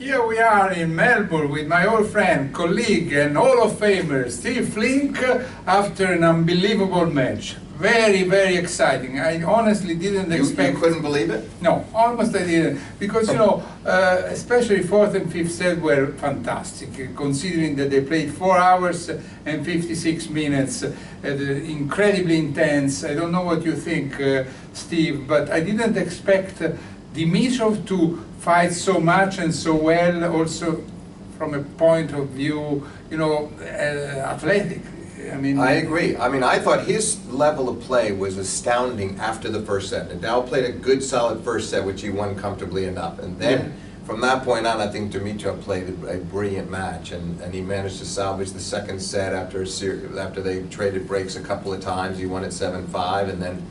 Here we are in Melbourne with my old friend, colleague and Hall of Famer Steve Flink after an unbelievable match. Very, very exciting. I honestly didn't expect... You couldn't believe it? No, almost I didn't. Because, you know, especially fourth and fifth set were fantastic, considering that they played 4 hours and 56 minutes, incredibly intense. I don't know what you think, Steve, but I didn't expect Dimitrov to fight so much and so well, also from a point of view, you know, athletic. I agree. I mean, I thought his level of play was astounding after the first set. Nadal played a good, solid first set, which he won comfortably enough. And then, from that point on, I think Dimitrov played a brilliant match, and he managed to salvage the second set after they traded breaks a couple of times. He won at 7-5, and then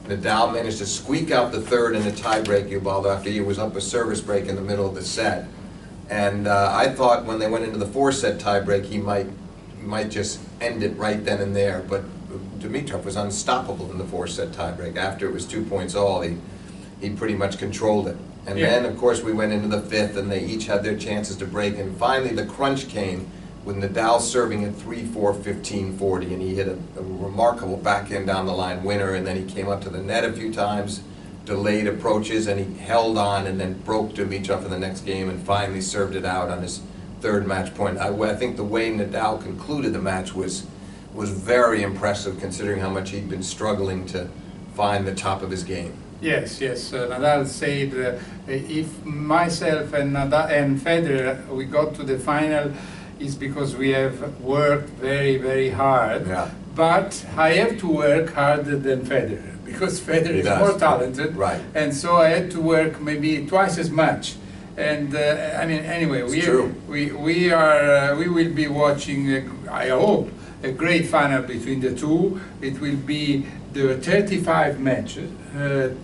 Nadal managed to squeak out the third in a tiebreak, Ubaldo, after he was up a service break in the middle of the set. And I thought when they went into the four-set tiebreak, he might just end it right then and there. But Dimitrov was unstoppable in the four-set tiebreak. After it was 2 points all, he pretty much controlled it. And then, of course, we went into the fifth, and they each had their chances to break. And finally, the crunch came with Nadal serving at 3-4, 15-40, and he hit a remarkable backhand down the line winner, and then he came up to the net a few times, delayed approaches, and he held on and then broke Dimitrov in the next game and finally served it out on his third match point. I think the way Nadal concluded the match was very impressive, considering how much he'd been struggling to find the top of his game. Yes, Nadal said, if myself and Nadal and Federer, we got to the final, is because we have worked very, very hard. Yeah. But I have to work harder than Federer, because Federer is more talented. Right. And so I had to work maybe twice as much. And I mean, anyway, we will be watching, I hope, a great final between the two. It will be the 35 matches,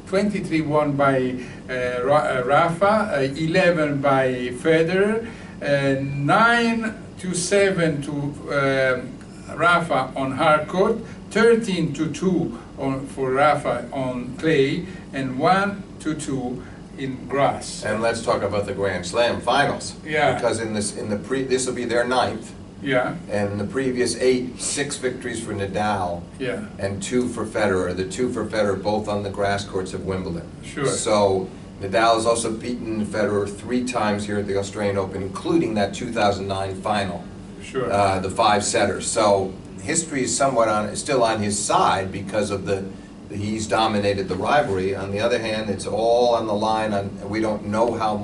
23 won by Rafa, 11 by Federer, 9-7 to Rafa on hard court, 13-2 for Rafa on clay, and 1-2 in grass. And let's talk about the Grand Slam finals. Yeah. Because this will be their ninth. Yeah. And in the previous 8, 6 victories for Nadal. Yeah. And 2 for Federer. The 2 for Federer both on the grass courts of Wimbledon. Sure. So Nadal has also beaten Federer 3 times here at the Australian Open, including that 2009 final. Sure. The 5-setter. So history is somewhat still on his side because of he's dominated the rivalry. On the other hand, it's all on the line, and we don't know how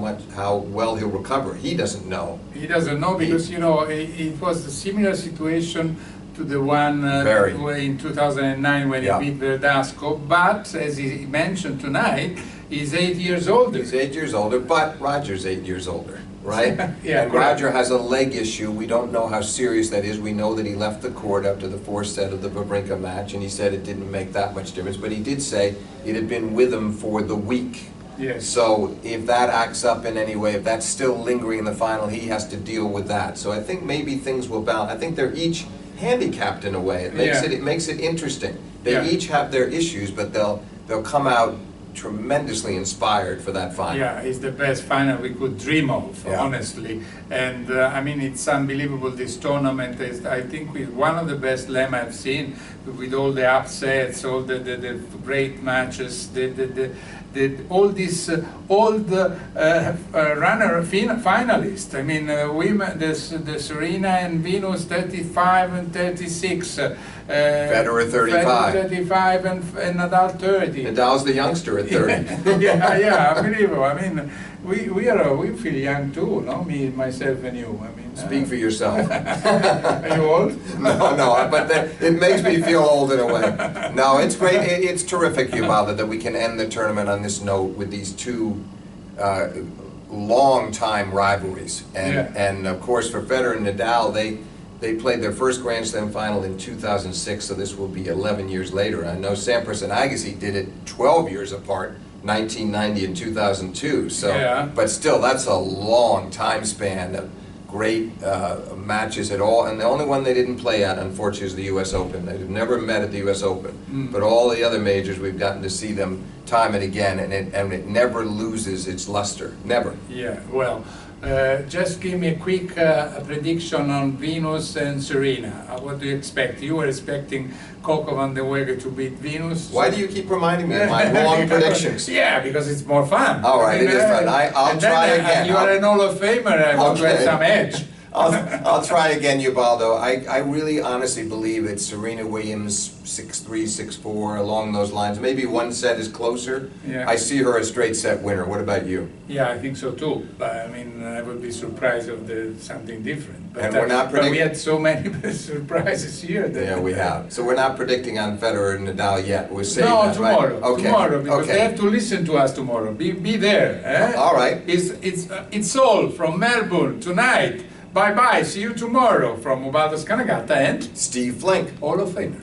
well he'll recover. He doesn't know. He doesn't know because, you know, it was a similar situation to the one in 2009 when he beat Verdasco. But, as he mentioned tonight, he's 8 years older. He's 8 years older, but Roger's 8 years older, right? Yeah, and Roger has a leg issue. We don't know how serious that is. We know that he left the court after the fourth set of the Wawrinka match, and he said it didn't make that much difference. But he did say it had been with him for the week. Yes. So if that acts up in any way, if that's still lingering in the final, he has to deal with that. So I think maybe things will balance. I think they're each handicapped in a way. It makes it interesting. They each have their issues, but they'll come out tremendously inspired for that final. Yeah, it's the best final we could dream of, honestly. And I mean, it's unbelievable. This tournament is, I think, one of the best Slam I've seen, with all the upsets, all the great matches, all these old finalists. I mean, women, the Serena and Venus 35 and 36. Federer 35. Federer 35 and Nadal 30. Nadal's the youngster at 30. yeah, unbelievable. I mean, we feel young too, no? Me, myself, and you. I mean, speak for yourself. Are you old? No, but it makes me feel old in a way. No, it's great. It's terrific, Ubaldo, that we can end the tournament on this note with these two long-time rivalries. And of course, for Federer and Nadal, they played their first Grand Slam final in 2006, so this will be 11 years later. I know Sampras and Agassi did it 12 years apart, 1990 and 2002. So, but still, that's a long time span of great matches at all. And the only one they didn't play at, unfortunately, is the U.S. Open. They've never met at the U.S. Open. But all the other majors, we've gotten to see them time and again, and it never loses its luster. Never. Yeah. Well. Just give me a quick prediction on Venus and Serena. What do you expect? You were expecting Coco van der Weghe to beat Venus. Why do you keep reminding me of my wrong predictions? Yeah, because it's more fun. All right, it is fun. I'll try again. You are an Hall of Famer. I want to have some edge. I'll try again, Ubaldo. I really honestly believe it's Serena Williams 6-3, 6-4, along those lines. Maybe one set is closer. Yeah. I see her a straight set winner. What about you? Yeah, I think so too. But I mean, I would be surprised if something different. But, And we're not but we predicting. had so many surprises here. That, Yeah, we have. So we're not predicting on Federer and Nadal yet. We're saying No, that, tomorrow. right? Okay. Tomorrow, because Okay. they have to listen to us tomorrow. Be there. Eh? All right. It's all from Melbourne tonight. Bye bye. See you tomorrow from Ubaldo Scanagatta and Steve Flink. Hall of Famer.